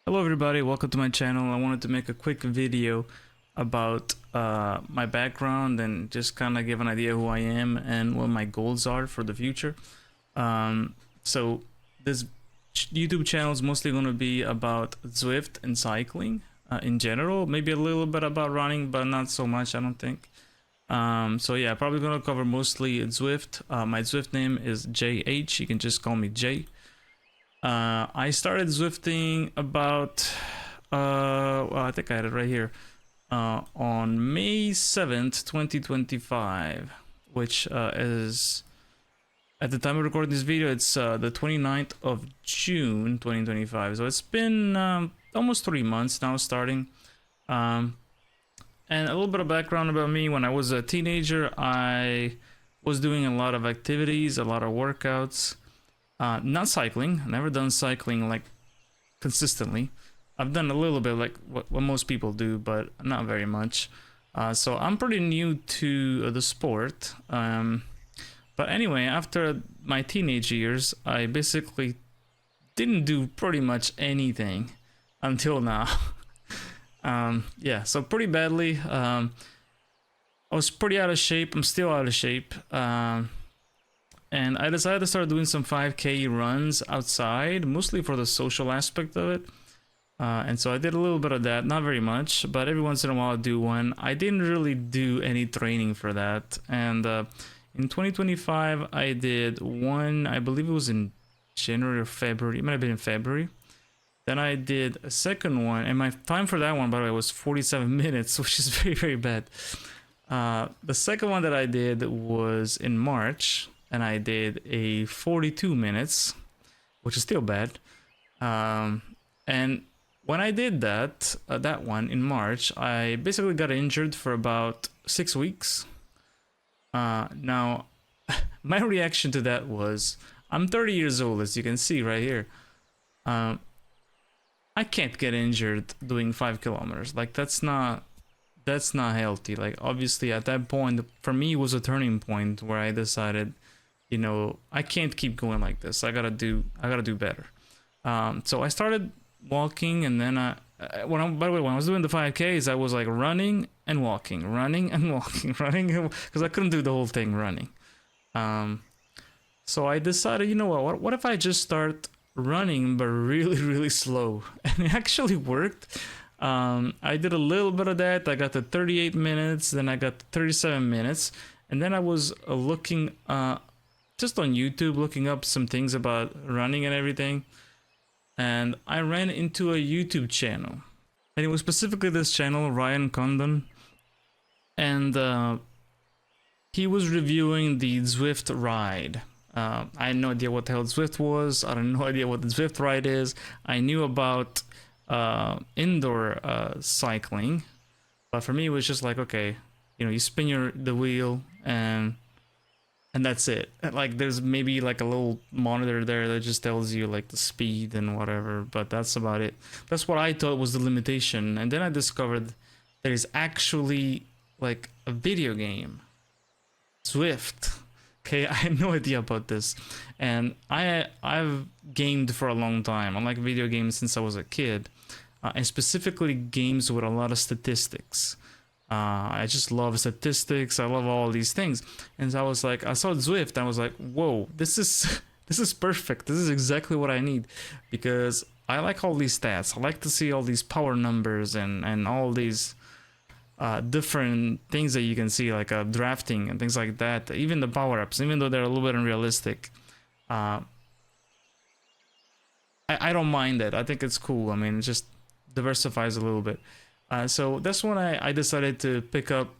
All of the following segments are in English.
Hello everybody, welcome to my channel. I wanted to make a quick video about my background and just kind of give an idea who I am and what my goals are for the future. So this YouTube channel is mostly going to be about Zwift and cycling in general, maybe a little bit about running, but not so much, I don't think. So yeah, probably going to cover mostly Zwift. My Zwift name is JH, you can just call me J. I started Zwifting about, well, I think I had it right here, on May 7th, 2025, which is, at the time of recording this video, it's the 29th of June, 2025. So it's been almost 3 months now starting. And a little bit of background about me. When I was a teenager, I was doing a lot of activities, a lot of workouts. Not cycling. I've never done cycling like consistently. I've done a little bit like what most people do, but not very much. So I'm pretty new to the sport. But anyway, after my teenage years, I basically didn't do pretty much anything until now. Yeah, so pretty badly. I was pretty out of shape. I'm still out of shape. And I decided to start doing some 5K runs outside, mostly for the social aspect of it. And so I did a little bit of that, not very much, but every once in a while I do one. I didn't really do any training for that. And in 2025, I did one, I believe it was in January or February. It might have been in February. Then I did a second one, and my time for that one, by the way, was 47 minutes, which is very, very bad. The second one that I did was in March. And I did a 42 minutes, which is still bad. And when I did that one in March, I basically got injured for about 6 weeks. Now, my reaction to that was, I'm 30 years old, as you can see right here. I can't get injured doing 5 kilometers. Like that's not healthy. Like obviously at that point, for me, it was a turning point where I decided, you know, I can't keep going like this. I gotta do better. So I started walking, and then by the way, when I was doing the 5Ks, I was like running and walking, running, because I couldn't do the whole thing running. So I decided, you know what if I just start running, but really, really slow? And it actually worked. I did a little bit of that. I got to 38 minutes, then I got to 37 minutes, and then I was looking, just on YouTube, looking up some things about running and everything, and I ran into a YouTube channel, and it was specifically this channel, Ryan Condon, and he was reviewing the Zwift ride. I had no idea what the hell Zwift was. I had no idea what the Zwift ride is. I knew about indoor cycling, but for me it was just like, okay, you know, you spin the wheel and that's it. Like there's maybe like a little monitor there that just tells you like the speed and whatever, but that's about it. That's what I thought was the limitation. And then I discovered there's actually like a video game, Zwift. Okay, I had no idea about this. And I've gamed for a long time. I like video games since I was a kid, and specifically games with a lot of statistics. I just love statistics. I love all these things. And so I was like, I saw Zwift and I was like, whoa, this is perfect. This is exactly what I need, because I like all these stats. I like to see all these power numbers and all these different things that you can see, like drafting and things like that. Even the power-ups, even though they're a little bit unrealistic, I don't mind it. I think it's cool. I mean, it just diversifies a little bit. So that's when I decided to pick up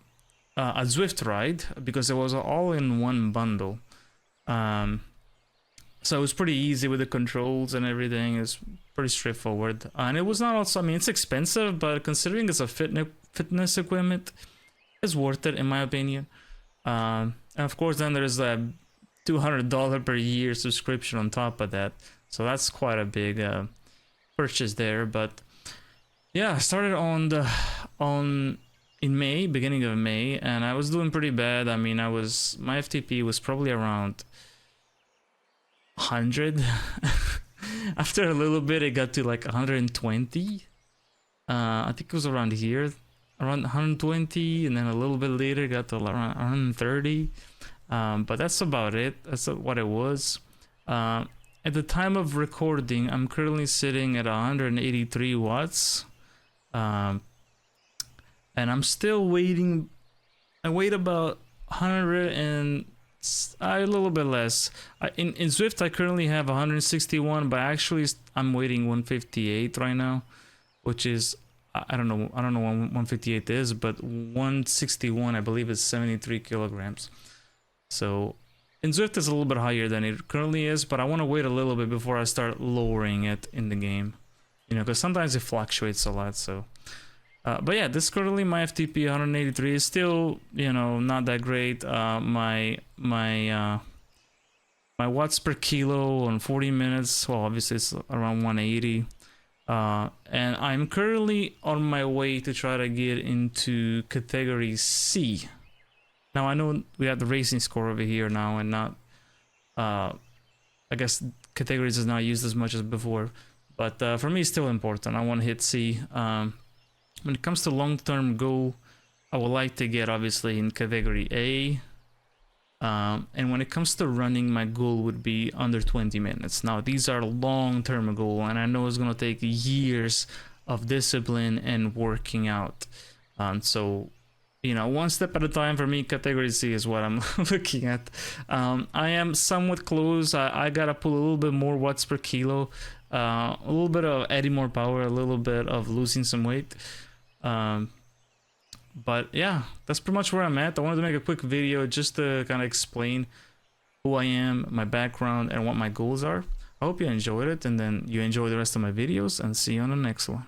a Zwift ride, because it was all in one bundle. So it was pretty easy with the controls and everything. It's pretty straightforward. And it was not also, I mean, it's expensive, but considering it's a fitness equipment, it's worth it in my opinion. And of course, then there's a $200 per year subscription on top of that. So that's quite a big purchase there. But yeah, I started in May, beginning of May, and I was doing pretty bad. I mean, my FTP was probably around 100. After a little bit, it got to like 120. I think it was around here, around 120, and then a little bit later, it got to around 130. But that's about it. That's what it was. At the time of recording, I'm currently sitting at 183 watts. And I'm still waiting. I wait about 100 and a little bit less. In Zwift, I currently have 161, but actually I'm waiting 158 right now, which is I don't know what 158 is, but 161 I believe is 73 kilograms. So in Zwift it's a little bit higher than it currently is, but I want to wait a little bit before I start lowering it in the game, you know, because sometimes it fluctuates a lot. So but yeah, this currently my FTP 183 is still, you know, not that great. My watts per kilo on 40 minutes, well, obviously it's around 180. And I'm currently on my way to try to get into category C. Now I know we have the racing score over here now, and not, I guess categories is not used as much as before, but for me it's still important. I want to hit C. When it comes to long-term goal, I would like to get obviously in category A. And when it comes to running, my goal would be under 20 minutes. Now these are long-term goal, and I know it's gonna take years of discipline and working out. So, you know, one step at a time for me. Category C is what I'm looking at. I am somewhat close. I gotta pull a little bit more watts per kilo, a little bit of adding more power, a little bit of losing some weight. But yeah, that's pretty much where I'm at. I wanted to make a quick video just to kind of explain who I am, my background, and what my goals are. I hope you enjoyed it, and then you enjoy the rest of my videos, and see you on the next one.